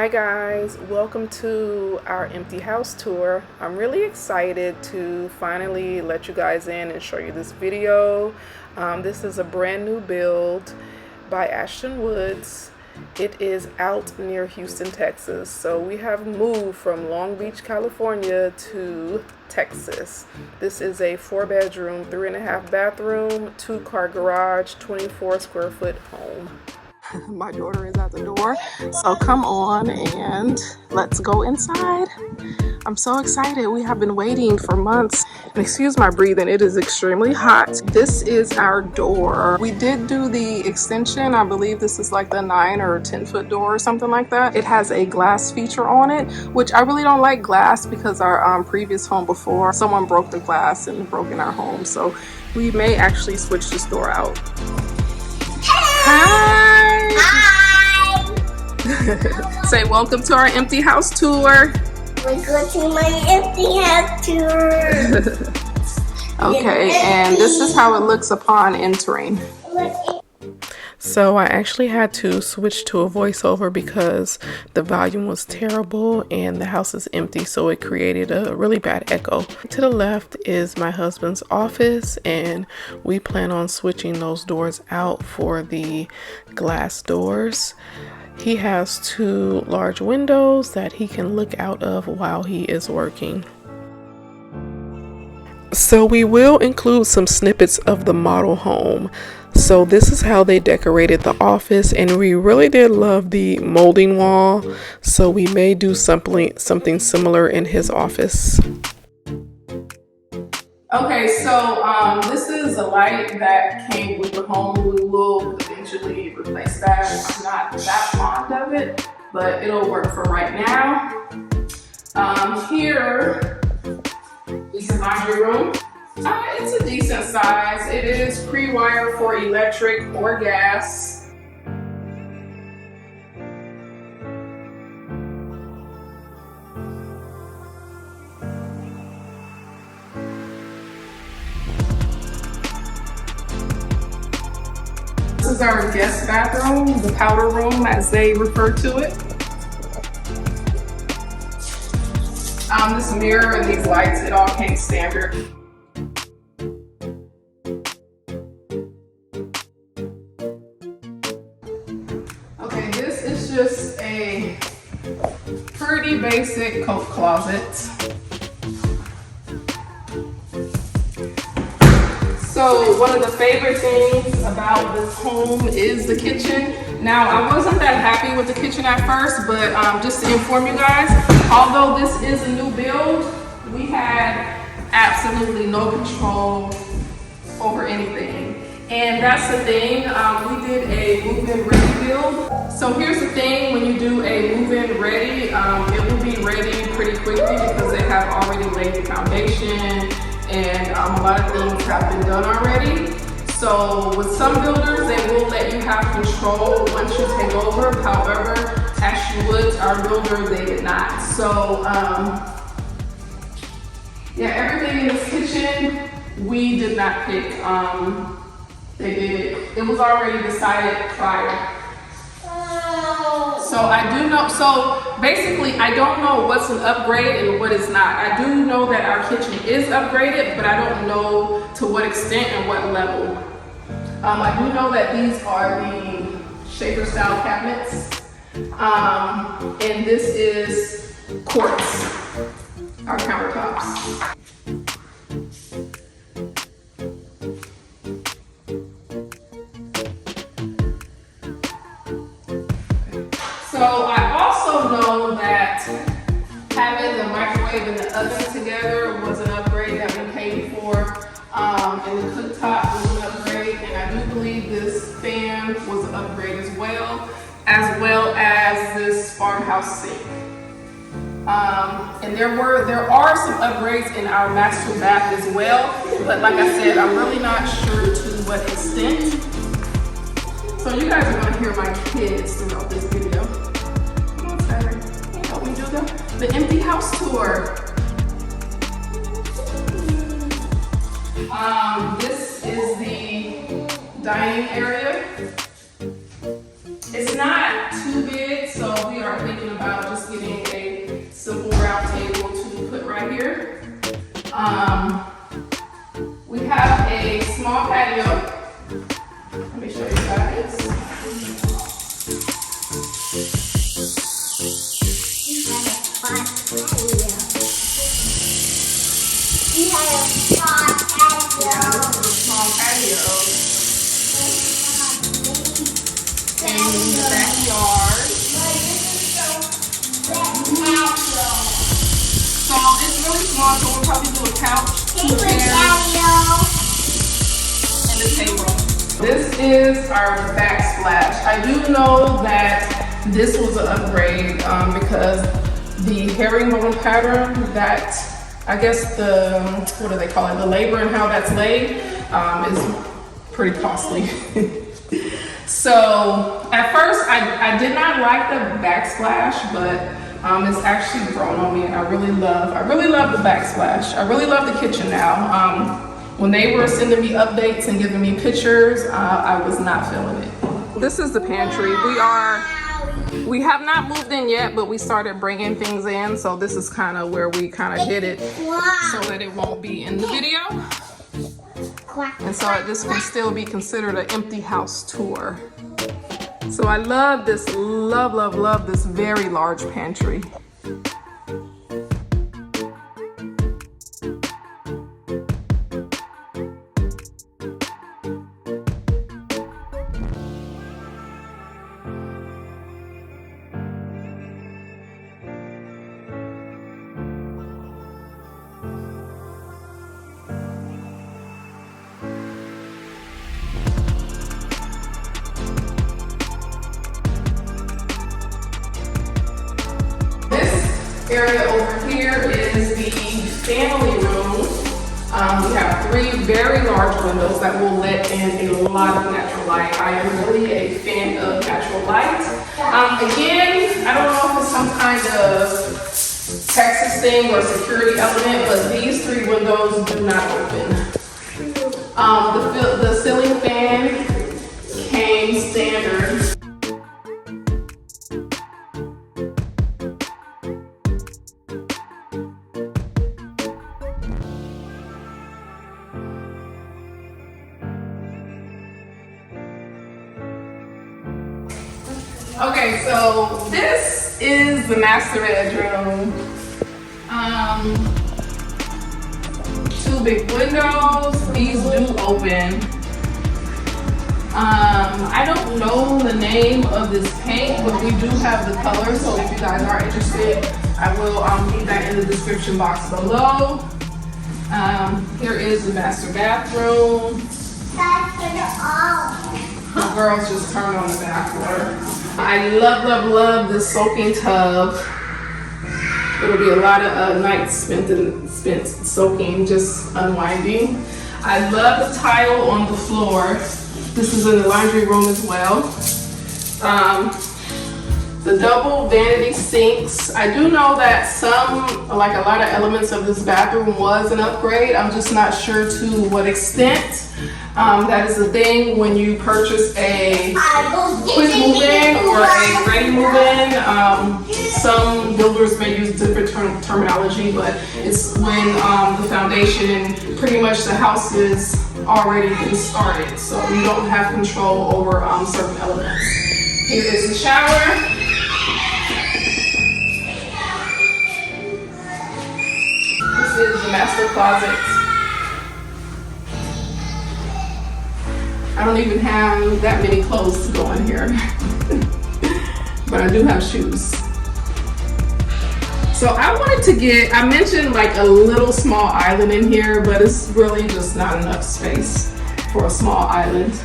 Hi guys, welcome to our empty house tour. I'm really excited to finally let you guys in and show you this video. This is a brand new build by Ashton Woods. It is out near Houston, Texas. So we have moved from Long Beach, California to Texas. This is a 4-bedroom, 3.5 bathroom, 2-car garage, 24 square foot home. My daughter is at the door, so come on and let's go inside. I'm so excited. We have been waiting for months. And excuse my breathing, it is extremely hot. This is our door. We did do the extension. I believe this is like the 9 or 10 foot door or something like that. It has a glass feature on it, which I really don't like glass because our previous home before, someone broke the glass and broke in our home. So we may actually switch this door out. Hi! Say welcome to our empty house tour. We're going to my empty house tour. Okay, and this is how it looks upon entering. So I actually had to switch to a voiceover because the volume was terrible and the house is empty, so it created a really bad echo. To the left is my husband's office, and we plan on switching those doors out for the glass doors. He has 2 large windows that he can look out of while he is working. So we will include some snippets of the model home. So this is how they decorated the office, and we really did love the molding wall. So we may do something similar in his office. Okay, so this is a light that came with the home. We will eventually replace that. I'm not that fond of it, but it'll work for right now. Here is the laundry room. It's a decent size. It is pre-wired for electric or gas. This is our guest bathroom, the powder room as they refer to it. This mirror and these lights, it all came standard. Okay, this is just a pretty basic coat closet. So one of the favorite things about this home is the kitchen. Now, I wasn't that happy with the kitchen at first, but just to inform you guys, although this is a new build, we had absolutely no control over anything. And that's the thing, we did a move-in ready build. So here's the thing, when you do a move-in ready, it will be ready pretty quickly because they have already laid the foundation, and a lot of things have been done already. So with some builders, they will let you have control once you take over. However, Ashton Woods, our builder, they did not. So yeah, everything in this kitchen, we did not pick. They did, it was already decided prior. So I do know, so basically I don't know what's an upgrade and what is not. I do know that our kitchen is upgraded, but I don't know to what extent and what level. I do know that these are the shaker style cabinets. And this is quartz, our countertops. So I also know that having the microwave and the oven together was an upgrade that we paid for. And the cooktop was an upgrade, and I do believe this fan was an upgrade as well as this farmhouse sink. And there are some upgrades in our master bath as well, but like I said, I'm really not sure to what extent. So you guys are going to hear my kids throughout this video. Come on, Tyler. Can you help me do the empty house tour? This is the dining area. It's not too big, so we are thinking about just getting a simple round table to put right here. We have a small patio. Let me show you guys. Small patio in the backyard. So it's really small, so we'll probably do a couch, two chairs, and a table. This is our backsplash. I do know that this was an upgrade because the herringbone pattern, that I guess the, what do they call it, the labor and how that's laid is pretty costly. So at first I did not like the backsplash, but it's actually grown on me, and I really love the backsplash. I really love the kitchen now. When they were sending me updates and giving me pictures, I was not feeling it. This is the pantry. We have not moved in yet, but we started bringing things in, so this is kind of where we kind of hid it so that it won't be in the video. And so this can still be considered an empty house tour. So I love this, love this very large pantry. Area over here is the family room. We have 3 very large windows that will let in a lot of natural light. I am really a fan of natural light. Again, I don't know if it's some kind of Texas thing or security element, but these 3 windows do not open. The ceiling fan came standard. Okay, so this is the master bedroom. 2 big windows. These do open. I don't know the name of this paint, but we do have the color. So if you guys are interested, I will leave that in the description box below. Here is the master bathroom. The girls just turned on the bath water. I love this soaking tub. It'll be a lot of nights spent soaking, just unwinding. I love the tile on the floor. This is in the laundry room as well. The double vanity sinks. I do know that like a lot of elements of this bathroom was an upgrade. I'm just not sure to what extent. That is the thing when you purchase a quick move-in or a ready move-in. Some builders may use different terminology, but it's when the foundation, pretty much the house is already been started, so you don't have control over certain elements. Here is the shower. This is the master closet. I don't even have that many clothes to go in here, but I do have shoes. So I wanted to I mentioned like a little small island in here, but it's really just not enough space for a small island.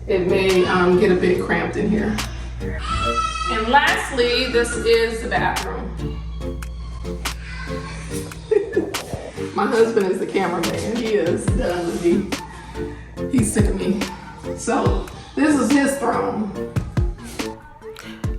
It may get a bit cramped in here. And lastly, this is the bathroom. My husband is the cameraman. He is done with me. He's sick of me. So this is his throne.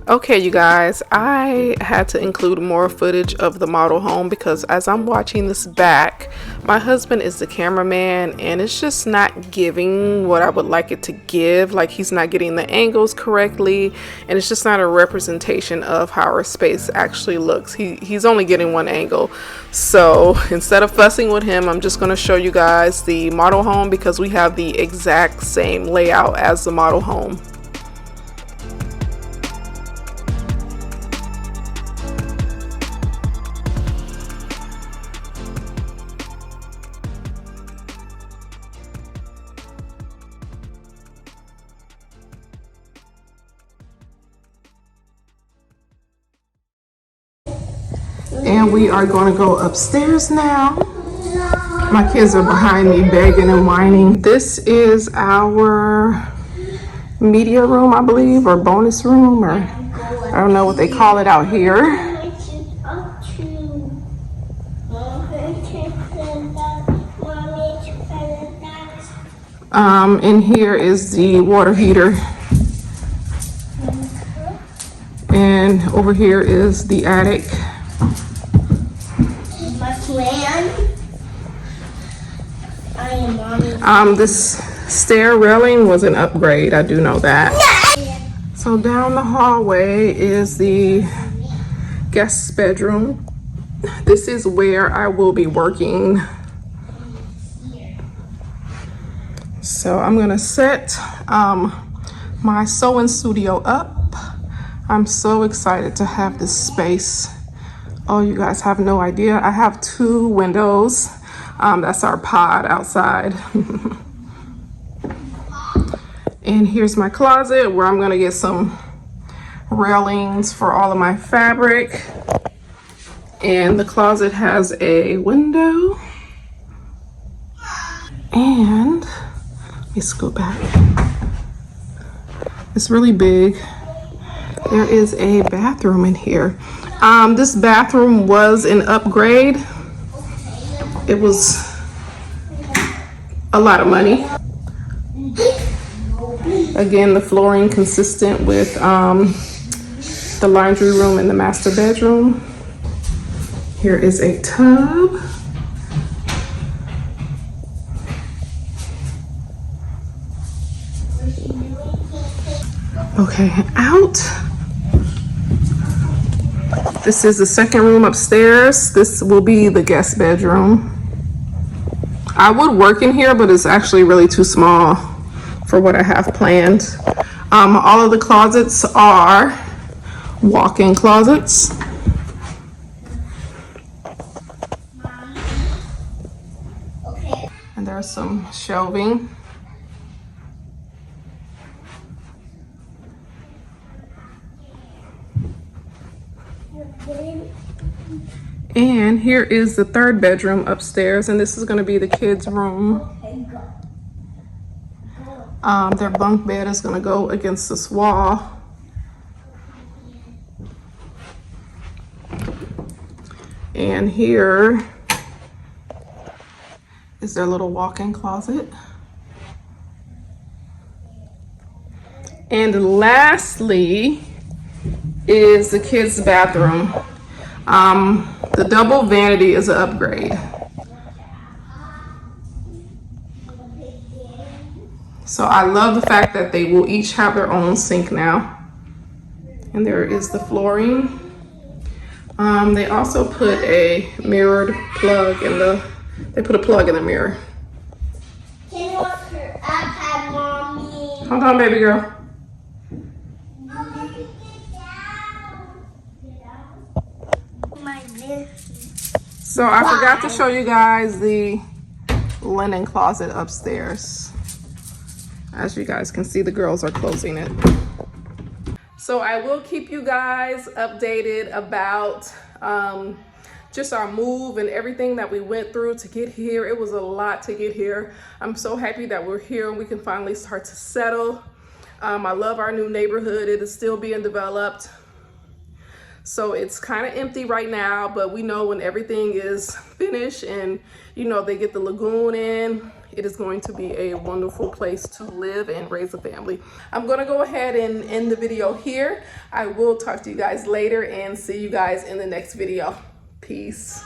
Okay, you guys, I had to include more footage of the model home because as I'm watching this back, my husband is the cameraman and it's just not giving what I would like it to give. Like, he's not getting the angles correctly, and it's just not a representation of how our space actually looks. He's only getting one angle. So instead of fussing with him, I'm just going to show you guys the model home because we have the exact same layout as the model home. And we are going to go upstairs now. My kids are behind me begging and whining. This is our media room, I believe, or bonus room, or I don't know what they call it out here. In here is the water heater. And over here is the attic. This stair railing was an upgrade, I do know that. So down the hallway is the guest bedroom. This is where I will be working. So I'm gonna set my sewing studio up. I'm so excited to have this space. Oh, you guys have no idea. I have 2 windows. That's our pod outside. And here's my closet where I'm gonna get some railings for all of my fabric. And the closet has a window. And let me scoot back. It's really big. There is a bathroom in here. This bathroom was an upgrade. It was a lot of money. Again, the flooring consistent with the laundry room and the master bedroom. Here is a tub. Okay, out. This is the second room upstairs. This will be the guest bedroom. I would work in here, but it's actually really too small for what I have planned. All of the closets are walk-in closets. And there's some shelving. And here is the third bedroom upstairs, and this is going to be the kids' room. Their bunk bed is going to go against this wall. And here is their little walk-in closet. And lastly is the kids' bathroom. The double vanity is an upgrade. So I love the fact that they will each have their own sink now. And there is the flooring. They also put a mirrored plug in they put a plug in the mirror. Can you watch your iPad, Mommy? Hold on, baby girl. So I forgot to show you guys the linen closet upstairs. As you guys can see, the girls are closing it. So I will keep you guys updated about just our move and everything that we went through to get here. It was a lot to get here. I'm so happy that we're here and we can finally start to settle. I love our new neighborhood. It is still being developed. So it's kind of empty right now, but we know when everything is finished and you know they get the lagoon in, it is going to be a wonderful place to live and raise a family. I'm gonna go ahead and end the video here. I will talk to you guys later and see you guys in the next video. Peace.